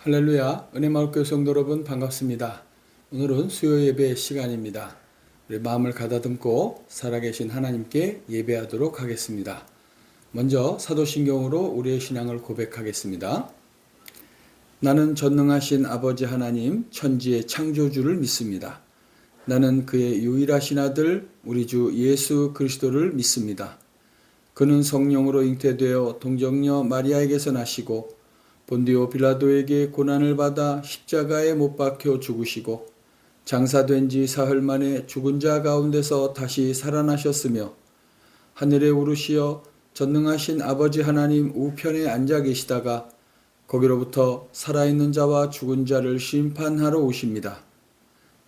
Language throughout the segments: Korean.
할렐루야, 은혜마을교회 성도 여러분 반갑습니다. 오늘은 수요 예배 시간입니다. 우리 마음을 가다듬고 살아계신 하나님께 예배하도록 하겠습니다. 먼저 사도신경으로 우리의 신앙을 고백하겠습니다. 나는 전능하신 아버지 하나님 천지의 창조주를 믿습니다. 나는 그의 유일하신 아들 우리 주 예수 그리스도를 믿습니다. 그는 성령으로 잉태되어 동정녀 마리아에게서 나시고 본디오 빌라도에게 고난을 받아 십자가에 못 박혀 죽으시고 장사된 지 사흘 만에 죽은 자 가운데서 다시 살아나셨으며 하늘에 오르시어 전능하신 아버지 하나님 우편에 앉아 계시다가 거기로부터 살아있는 자와 죽은 자를 심판하러 오십니다.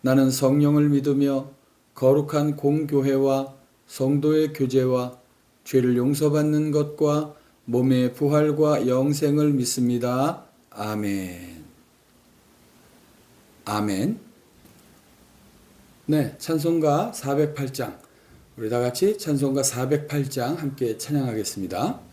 나는 성령을 믿으며 거룩한 공교회와 성도의 교제와 죄를 용서받는 것과 몸의 부활과 영생을 믿습니다. 아멘. 아멘. 네, 찬송가 408장. 우리 다 같이 찬송가 408장 함께 찬양하겠습니다.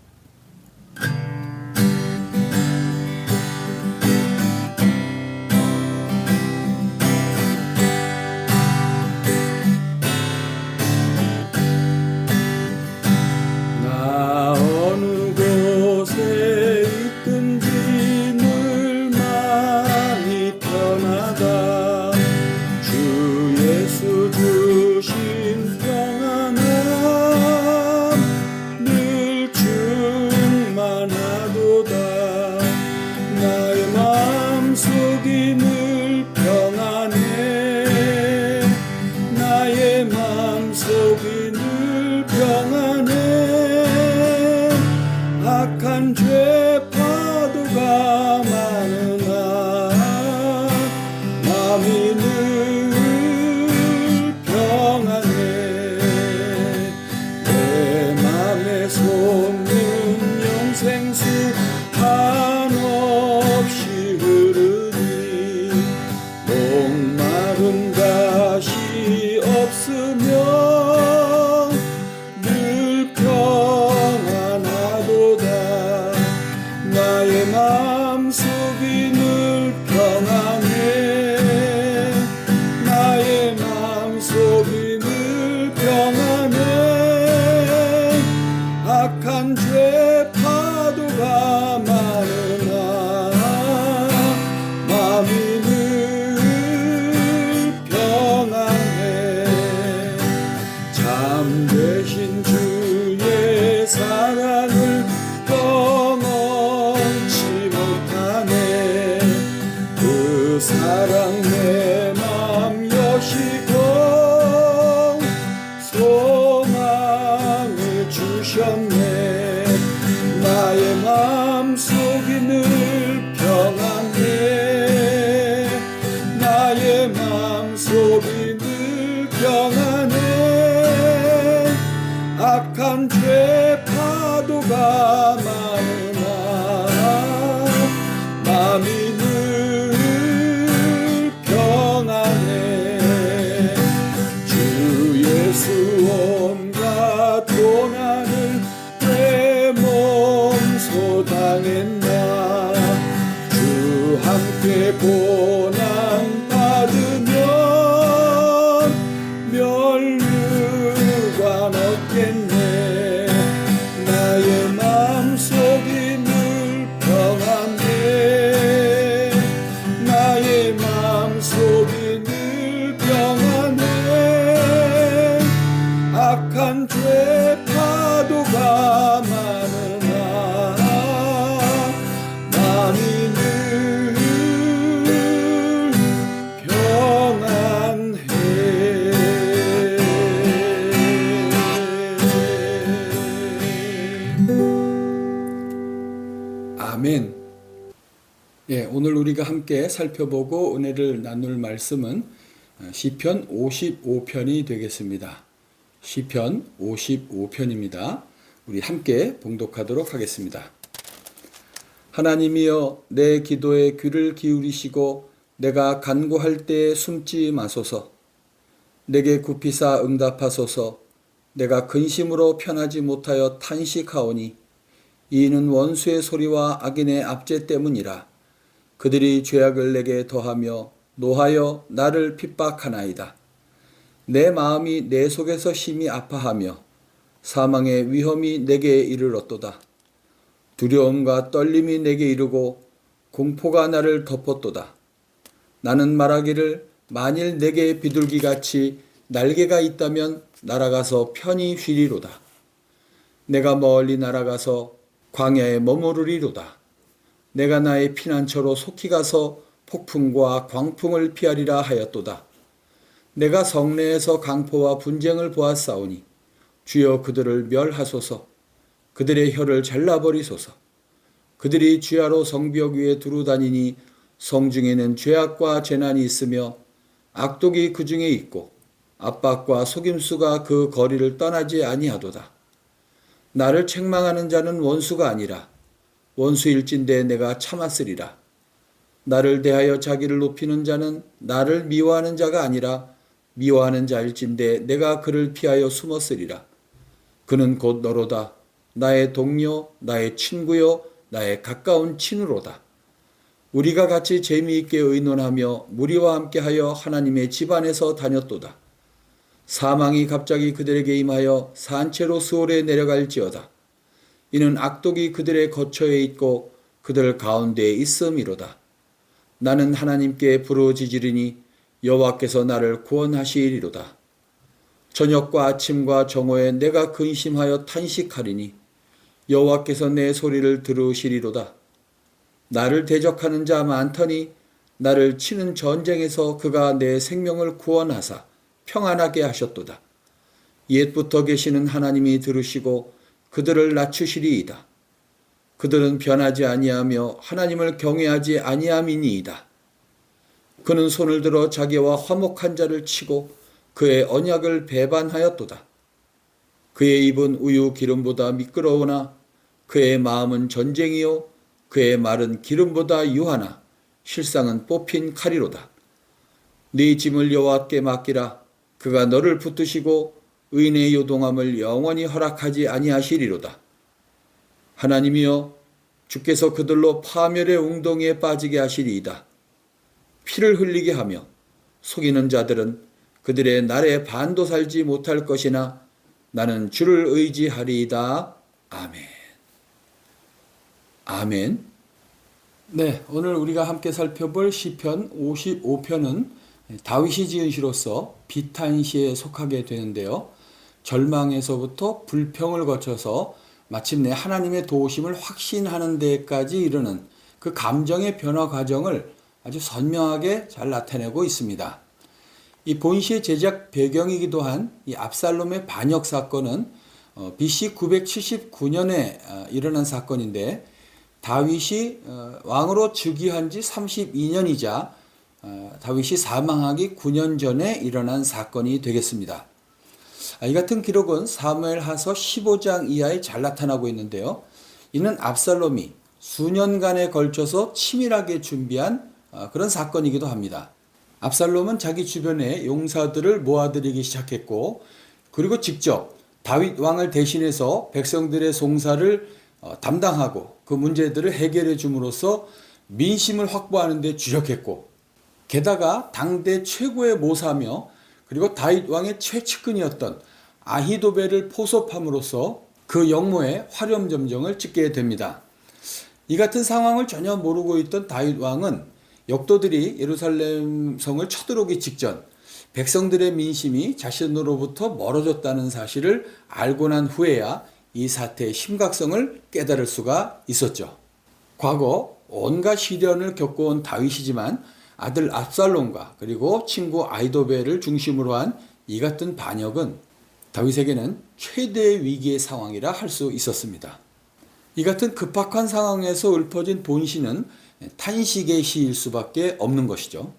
아멘. 예, 오늘 우리가 함께 살펴보고 은혜를 나눌 말씀은 시편 55편이 되겠습니다. 시편 55편입니다. 우리 함께 봉독하도록 하겠습니다. 하나님이여 내 기도에 귀를 기울이시고 내가 간구할 때에 숨지 마소서. 내게 굽히사 응답하소서. 내가 근심으로 편하지 못하여 탄식하오니 이는 원수의 소리와 악인의 압제 때문이라. 그들이 죄악을 내게 더하며 노하여 나를 핍박하나이다. 내 마음이 내 속에서 심히 아파하며 사망의 위험이 내게 이르렀도다. 두려움과 떨림이 내게 이르고 공포가 나를 덮었도다. 나는 말하기를 만일 내게 비둘기같이 날개가 있다면 날아가서 편히 쉬리로다. 내가 멀리 날아가서 광야에 머무르리로다. 내가 나의 피난처로 속히 가서 폭풍과 광풍을 피하리라 하였도다. 내가 성내에서 강포와 분쟁을 보았사오니 주여 그들을 멸하소서. 그들의 혀를 잘라버리소서. 그들이 주야로 성벽 위에 두루 다니니 성중에는 죄악과 재난이 있으며 악독이 그 중에 있고 압박과 속임수가 그 거리를 떠나지 아니하도다. 나를 책망하는 자는 원수가 아니라 원수일진데 내가 참았으리라. 나를 대하여 자기를 높이는 자는 나를 미워하는 자가 아니라 미워하는 자일진데 내가 그를 피하여 숨었으리라. 그는 곧 너로다. 나의 동료, 나의 친구요, 나의 가까운 친으로다. 우리가 같이 재미있게 의논하며 무리와 함께하여 하나님의 집안에서 다녔도다. 사망이 갑자기 그들에게 임하여 산채로 스올에 내려갈지어다. 이는 악독이 그들의 거처에 있고 그들 가운데에 있음이로다. 나는 하나님께 부르짖으리니 여호와께서 나를 구원하시리로다. 저녁과 아침과 정오에 내가 근심하여 탄식하리니 여호와께서 내 소리를 들으시리로다. 나를 대적하는 자 많더니 나를 치는 전쟁에서 그가 내 생명을 구원하사 평안하게 하셨도다. 옛부터 계시는 하나님이 들으시고 그들을 낮추시리이다. 그들은 변하지 아니하며 하나님을 경외하지 아니함이니이다. 그는 손을 들어 자기와 화목한 자를 치고 그의 언약을 배반하였도다. 그의 입은 우유 기름보다 미끄러우나 그의 마음은 전쟁이요 그의 말은 기름보다 유하나 실상은 뽑힌 칼이로다. 네 짐을 여호와께 맡기라. 그가 너를 붙드시고 의인의 요동함을 영원히 허락하지 아니하시리로다. 하나님이여 주께서 그들로 파멸의 웅덩이에 빠지게 하시리이다. 피를 흘리게 하며 속이는 자들은 그들의 날에 반도 살지 못할 것이나 나는 주를 의지하리이다. 아멘. 아멘. 네, 오늘 우리가 함께 살펴볼 시편 55편은 다윗이 지은 시로서 비탄시에 속하게 되는데요. 절망에서부터 불평을 거쳐서 마침내 하나님의 도우심을 확신하는 데까지 이르는 그 감정의 변화 과정을 아주 선명하게 잘 나타내고 있습니다. 이 본시의 제작 배경이기도 한 이 압살롬의 반역 사건은 BC 979년에 일어난 사건인데 다윗이 왕으로 즉위한 지 32년이자 다윗이 사망하기 9년 전에 일어난 사건이 되겠습니다. 이 같은 기록은 사무엘하서 15장 이하에 잘 나타나고 있는데요. 이는 압살롬이 수년간에 걸쳐서 치밀하게 준비한 그런 사건이기도 합니다. 압살롬은 자기 주변에 용사들을 모아들이기 시작했고 그리고 직접 다윗 왕을 대신해서 백성들의 송사를 담당하고 그 문제들을 해결해 줌으로써 민심을 확보하는 데 주력했고 게다가 당대 최고의 모사며 그리고 다윗 왕의 최측근이었던 아히도벨을 포섭함으로써 그 역모에 화렴점정을 찍게 됩니다. 이 같은 상황을 전혀 모르고 있던 다윗 왕은 역도들이 예루살렘 성을 쳐들어오기 직전 백성들의 민심이 자신으로부터 멀어졌다는 사실을 알고 난 후에야 이 사태의 심각성을 깨달을 수가 있었죠. 과거 온갖 시련을 겪어온 다윗이지만 아들 압살롬과 그리고 친구 아히도벨을 중심으로 한 이 같은 반역은 다윗에게는 최대의 위기의 상황이라 할 수 있었습니다. 이 같은 급박한 상황에서 읊어진 본시는 탄식의 시일 수밖에 없는 것이죠.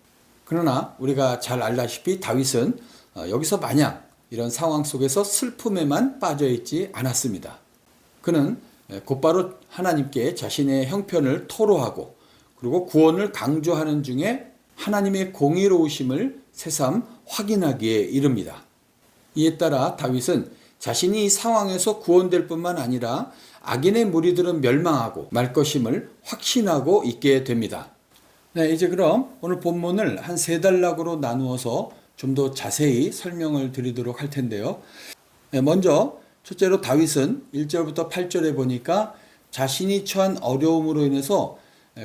그러나 우리가 잘 알다시피 다윗은 여기서 마냥 이런 상황 속에서 슬픔에만 빠져있지 않았습니다. 그는 곧바로 하나님께 자신의 형편을 토로하고 그리고 구원을 강조하는 중에 하나님의 공의로우심을 새삼 확인하기에 이릅니다. 이에 따라 다윗은 자신이 이 상황에서 구원될 뿐만 아니라 악인의 무리들은 멸망하고 말 것임을 확신하고 있게 됩니다. 네, 이제 그럼 오늘 본문을 한 세 단락으로 나누어서 좀 더 자세히 설명을 드리도록 할 텐데요. 네, 먼저 첫째로 다윗은 1절부터 8절에 보니까 자신이 처한 어려움으로 인해서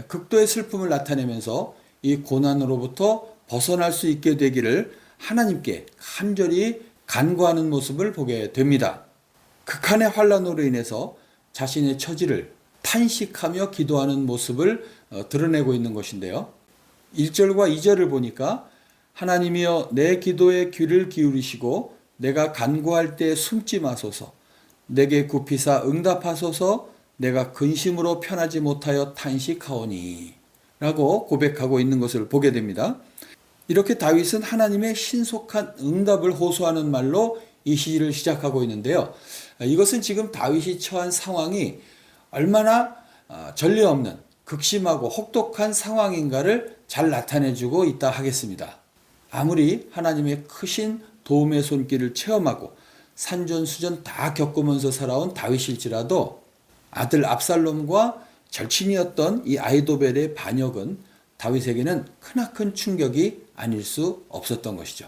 극도의 슬픔을 나타내면서 이 고난으로부터 벗어날 수 있게 되기를 하나님께 간절히 간구하는 모습을 보게 됩니다. 극한의 환난으로 인해서 자신의 처지를 탄식하며 기도하는 모습을 드러내고 있는 것인데요. 1절과 2절을 보니까 하나님이여 내 기도에 귀를 기울이시고 내가 간구할 때 숨지 마소서. 내게 굽히사 응답하소서. 내가 근심으로 편하지 못하여 탄식하오니 라고 고백하고 있는 것을 보게 됩니다. 이렇게 다윗은 하나님의 신속한 응답을 호소하는 말로 이 시를 시작하고 있는데요. 이것은 지금 다윗이 처한 상황이 얼마나 전례 없는 극심하고 혹독한 상황인가를 잘 나타내주고 있다 하겠습니다. 아무리 하나님의 크신 도움의 손길을 체험하고 산전수전 다 겪으면서 살아온 다윗일지라도 아들 압살롬과 절친이었던 이 아이도벨의 반역은 다윗에게는 크나큰 충격이 아닐 수 없었던 것이죠.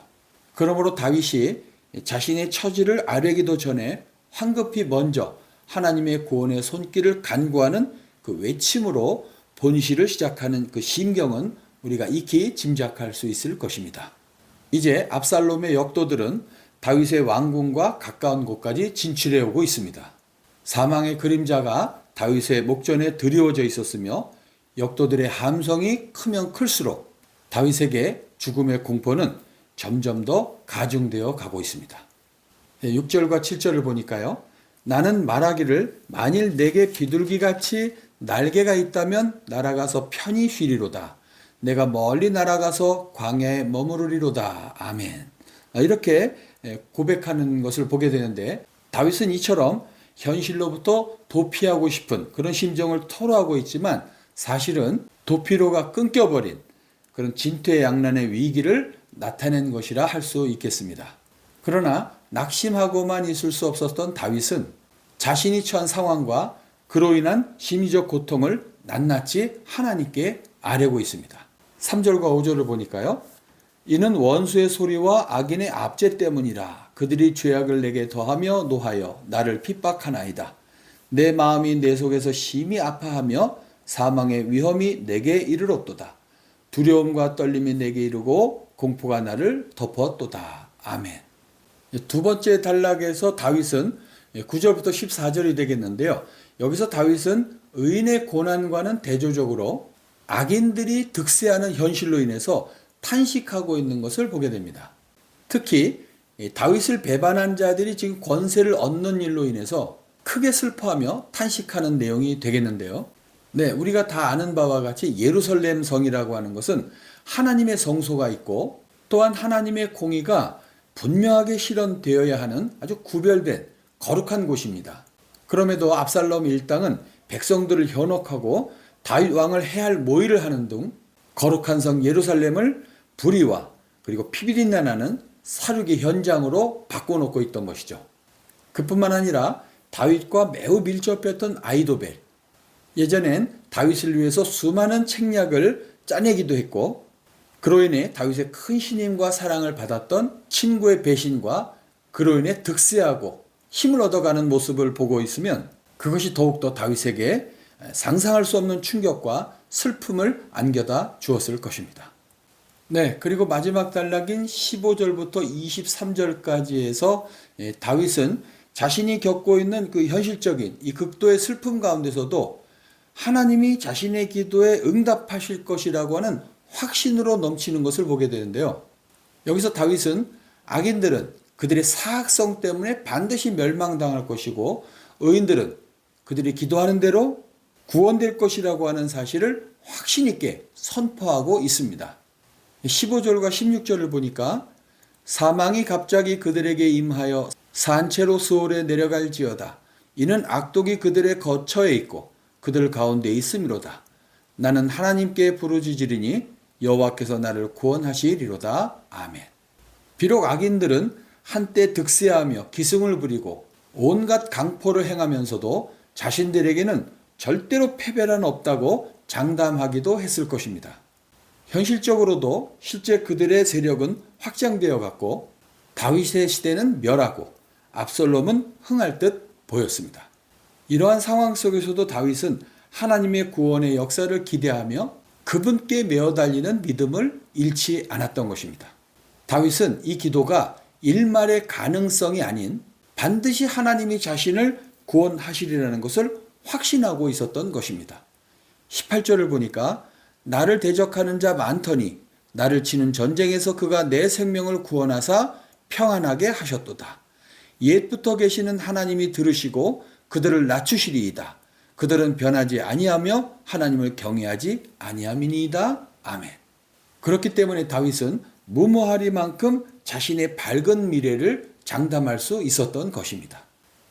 그러므로 다윗이 자신의 처지를 아뢰기도 전에 황급히 먼저 하나님의 구원의 손길을 간구하는 그 외침으로 본시를 시작하는 그 심경은 우리가 익히 짐작할 수 있을 것입니다. 이제 압살롬의 역도들은 다윗의 왕궁과 가까운 곳까지 진출해 오고 있습니다. 사망의 그림자가 다윗의 목전에 드리워져 있었으며 역도들의 함성이 크면 클수록 다윗에게 죽음의 공포는 점점 더 가중되어 가고 있습니다. 6절과 7절을 보니까요. 나는 말하기를 만일 내게 비둘기같이 날개가 있다면 날아가서 편히 쉬리로다. 내가 멀리 날아가서 광야에 머무르리로다. 아멘. 이렇게 고백하는 것을 보게 되는데 다윗은 이처럼 현실로부터 도피하고 싶은 그런 심정을 토로하고 있지만 사실은 도피로가 끊겨버린 그런 진퇴양난의 위기를 나타낸 것이라 할 수 있겠습니다. 그러나 낙심하고만 있을 수 없었던 다윗은 자신이 처한 상황과 그로 인한 심리적 고통을 낱낱이 하나님께 아뢰고 있습니다. 3절과 5절을 보니까요. 이는 원수의 소리와 악인의 압제 때문이라. 그들이 죄악을 내게 더하며 노하여 나를 핍박하나이다. 내 마음이 내 속에서 심히 아파하며 사망의 위험이 내게 이르렀도다. 두려움과 떨림이 내게 이르고 공포가 나를 덮었도다. 아멘. 두 번째 단락에서 다윗은 9절부터 14절이 되겠는데요. 여기서 다윗은 의인의 고난과는 대조적으로 악인들이 득세하는 현실로 인해서 탄식하고 있는 것을 보게 됩니다. 특히 다윗을 배반한 자들이 지금 권세를 얻는 일로 인해서 크게 슬퍼하며 탄식하는 내용이 되겠는데요. 네, 우리가 다 아는 바와 같이 예루살렘 성이라고 하는 것은 하나님의 성소가 있고 또한 하나님의 공의가 분명하게 실현되어야 하는 아주 구별된 거룩한 곳입니다. 그럼에도 압살롬 일당은 백성들을 현혹하고 다윗 왕을 해할 모의를 하는 등 거룩한 성 예루살렘을 불의와 그리고 피비린내 나는 살육의 현장으로 바꿔놓고 있던 것이죠. 그뿐만 아니라 다윗과 매우 밀접했던 아이도벨, 예전엔 다윗을 위해서 수많은 책략을 짜내기도 했고 그로 인해 다윗의 큰 신임과 사랑을 받았던 친구의 배신과 그로 인해 득세하고 힘을 얻어가는 모습을 보고 있으면 그것이 더욱더 다윗에게 상상할 수 없는 충격과 슬픔을 안겨다 주었을 것입니다. 네, 그리고 마지막 단락인 15절부터 23절까지 해서 다윗은 자신이 겪고 있는 그 현실적인 이 극도의 슬픔 가운데서도 하나님이 자신의 기도에 응답하실 것이라고 하는 확신으로 넘치는 것을 보게 되는데요. 여기서 다윗은 악인들은 그들의 사악성 때문에 반드시 멸망당할 것이고 의인들은 그들이 기도하는 대로 구원될 것이라고 하는 사실을 확신 있게 선포하고 있습니다. 15절과 16절을 보니까 사망이 갑자기 그들에게 임하여 산채로 수월에 내려갈지어다. 이는 악독이 그들의 거처에 있고 그들 가운데 있음이로다. 나는 하나님께 부르짖으리니 여호와께서 나를 구원하시리로다. 아멘. 비록 악인들은 한때 득세하며 기승을 부리고 온갖 강포를 행하면서도 자신들에게는 절대로 패배란 없다고 장담하기도 했을 것입니다. 현실적으로도 실제 그들의 세력은 확장되어 갔고 다윗의 시대는 멸하고 압살롬은 흥할 듯 보였습니다. 이러한 상황 속에서도 다윗은 하나님의 구원의 역사를 기대하며 그분께 메어 달리는 믿음을 잃지 않았던 것입니다. 다윗은 이 기도가 일말의 가능성이 아닌 반드시 하나님이 자신을 구원하시리라는 것을 확신하고 있었던 것입니다. 18절을 보니까 나를 대적하는 자 많더니 나를 치는 전쟁에서 그가 내 생명을 구원하사 평안하게 하셨도다. 옛부터 계시는 하나님이 들으시고 그들을 낮추시리이다. 그들은 변하지 아니하며 하나님을 경외하지 아니함이니이다. 아멘. 그렇기 때문에 다윗은 무모하리만큼 자신의 밝은 미래를 장담할 수 있었던 것입니다.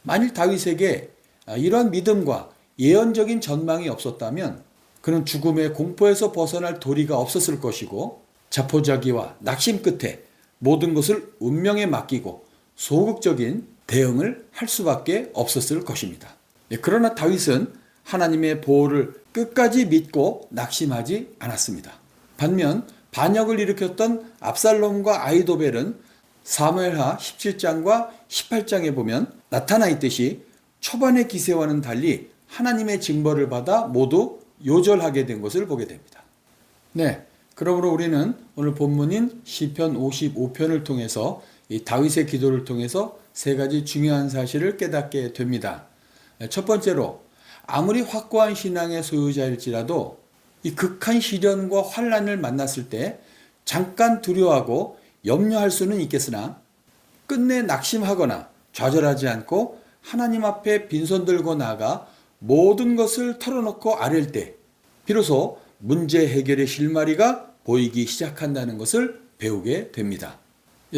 만일 다윗에게 이러한 믿음과 예언적인 전망이 없었다면 그는 죽음의 공포에서 벗어날 도리가 없었을 것이고 자포자기와 낙심 끝에 모든 것을 운명에 맡기고 소극적인 대응을 할 수밖에 없었을 것입니다. 그러나 다윗은 하나님의 보호를 끝까지 믿고 낙심하지 않았습니다. 반면 반역을 일으켰던 압살롬과 아히도벨은 사무엘하 17장과 18장에 보면 나타나 있듯이 초반의 기세와는 달리 하나님의 징벌을 받아 모두 요절하게 된 것을 보게 됩니다. 네, 그러므로 우리는 오늘 본문인 시편 55편을 통해서 이 다윗의 기도를 통해서 세 가지 중요한 사실을 깨닫게 됩니다. 첫 번째로 아무리 확고한 신앙의 소유자일지라도 이 극한 시련과 환난을 만났을 때 잠깐 두려워하고 염려할 수는 있겠으나 끝내 낙심하거나 좌절하지 않고 하나님 앞에 빈손 들고 나아가 모든 것을 털어놓고 아랠 때 비로소 문제 해결의 실마리가 보이기 시작한다는 것을 배우게 됩니다.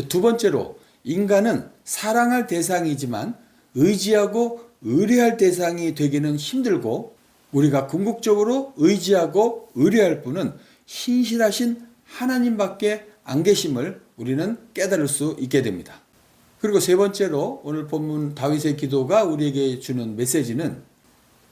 두 번째로 인간은 사랑할 대상이지만 의지하고 의뢰할 대상이 되기는 힘들고 우리가 궁극적으로 의지하고 의뢰할 분은 신실하신 하나님밖에 안 계심을 우리는 깨달을 수 있게 됩니다. 그리고 세 번째로 오늘 본문 다윗의 기도가 우리에게 주는 메시지는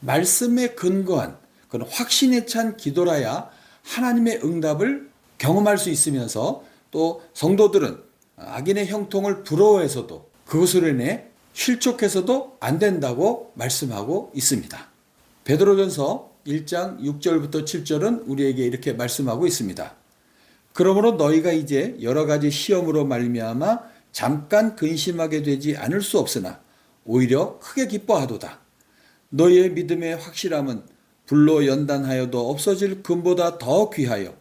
말씀에 근거한 그런 확신에 찬 기도라야 하나님의 응답을 경험할 수 있으면서 또 성도들은 악인의 형통을 부러워해서도 그것으로 인해 실족해서도 안 된다고 말씀하고 있습니다. 베드로전서 1장 6절부터 7절은 우리에게 이렇게 말씀하고 있습니다. 그러므로 너희가 이제 여러 가지 시험으로 말미암아 잠깐 근심하게 되지 않을 수 없으나 오히려 크게 기뻐하도다. 너희의 믿음의 확실함은 불로 연단하여도 없어질 금보다 더 귀하여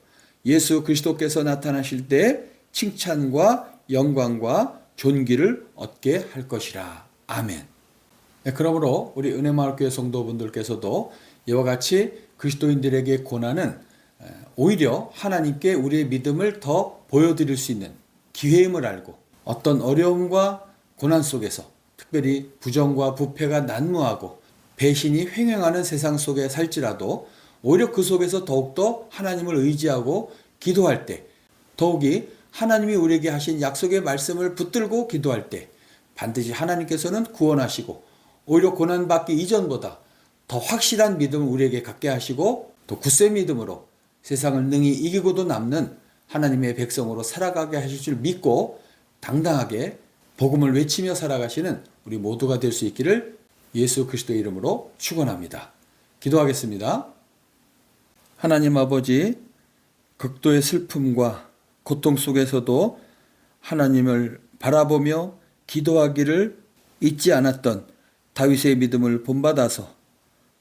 예수 그리스도께서 나타나실 때 칭찬과 영광과 존귀를 얻게 할 것이라. 아멘. 그러므로 우리 은혜마을교회 성도분들께서도 이와 같이 그리스도인들에게 고난은 오히려 하나님께 우리의 믿음을 더 보여드릴 수 있는 기회임을 알고 어떤 어려움과 고난 속에서 특별히 부정과 부패가 난무하고 배신이 횡행하는 세상 속에 살지라도 오히려 그 속에서 더욱더 하나님을 의지하고 기도할 때 더욱이 하나님이 우리에게 하신 약속의 말씀을 붙들고 기도할 때 반드시 하나님께서는 구원하시고 오히려 고난받기 이전보다 더 확실한 믿음을 우리에게 갖게 하시고 또 굳센 믿음으로 세상을 능히 이기고도 남는 하나님의 백성으로 살아가게 하실 줄 믿고 당당하게 복음을 외치며 살아가시는 우리 모두가 될 수 있기를 예수 그리스도의 이름으로 축원합니다. 기도하겠습니다. 하나님 아버지, 극도의 슬픔과 고통 속에서도 하나님을 바라보며 기도하기를 잊지 않았던 다윗의 믿음을 본받아서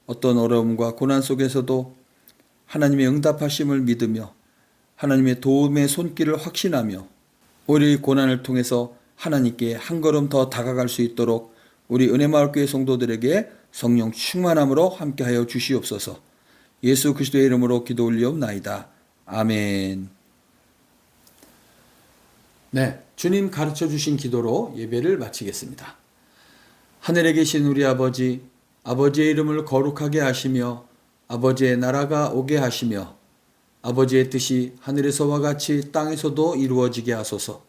어떤 어려움과 고난 속에서도 하나님의 응답하심을 믿으며 하나님의 도움의 손길을 확신하며 오히려 이 고난을 통해서 하나님께 한 걸음 더 다가갈 수 있도록 우리 은혜마을교회 성도들에게 성령 충만함으로 함께하여 주시옵소서. 예수 그리스도의 이름으로 기도 올리옵나이다. 아멘. 네, 주님 가르쳐 주신 기도로 예배를 마치겠습니다. 하늘에 계신 우리 아버지, 아버지의 이름을 거룩하게 하시며 아버지의 나라가 오게 하시며 아버지의 뜻이 하늘에서와 같이 땅에서도 이루어지게 하소서.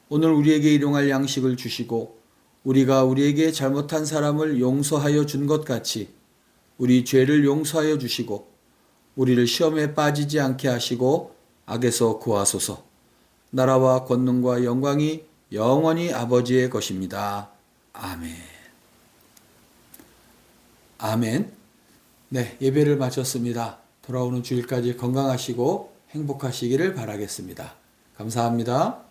오늘 우리에게 일용할 양식을 주시고 우리가 우리에게 잘못한 사람을 용서하여 준 것 같이 우리 죄를 용서하여 주시고 우리를 시험에 빠지지 않게 하시고 악에서 구하소서. 나라와 권능과 영광이 영원히 아버지의 것입니다. 아멘. 아멘. 네, 예배를 마쳤습니다. 돌아오는 주일까지 건강하시고 행복하시기를 바라겠습니다. 감사합니다.